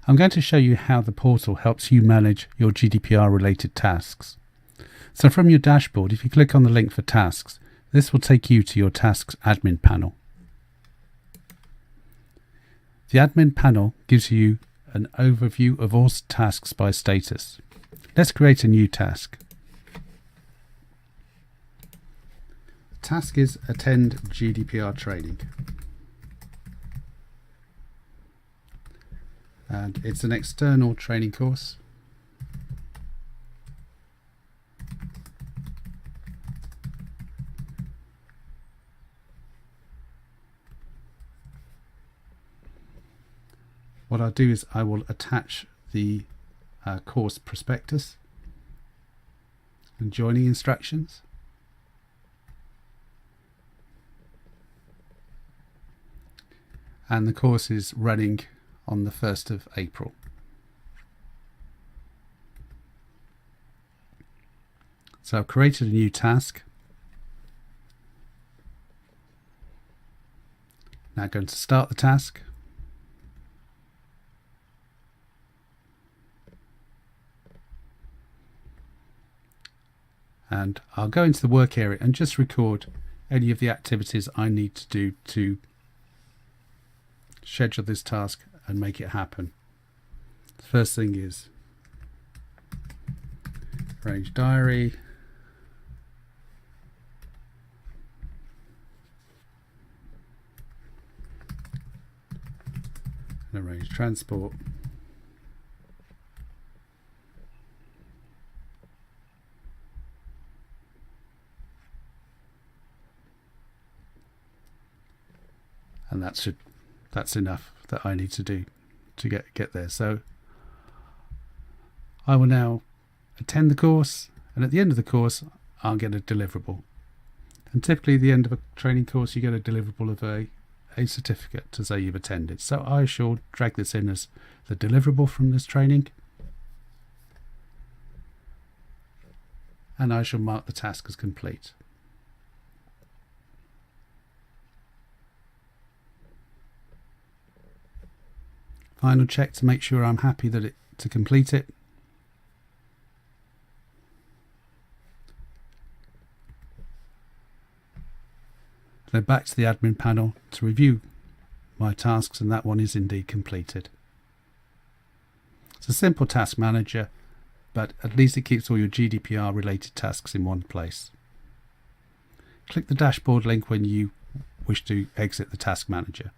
I'm going to show you how the portal helps you manage your GDPR related tasks. So from your dashboard, if you click on the link for tasks, this will take you to your tasks admin panel. The admin panel gives you an overview of all tasks by status. Let's create a new task. The task is attend GDPR training. And it's an external training course. What I'll do is I will attach the course prospectus and joining instructions. And the course is running on the 1st of April. So I've created a new task. Now going to start the task. And I'll go into the work area and just record any of the activities I need to do to schedule this task and make it happen. The first thing is arrange diary, and arrange transport. And that's enough that I need to do to get there. So I will now attend the course, and at the end of the course I'll get a deliverable. And typically at the end of a training course you get a deliverable of a certificate to say you've attended. So I shall drag this in as the deliverable from this training, and I shall mark the task as complete. Final check to make sure I'm happy to complete it. Then back to the admin panel to review my tasks, and that one is indeed completed. It's a simple task manager, but at least it keeps all your GDPR related tasks in one place. Click the dashboard link when you wish to exit the task manager.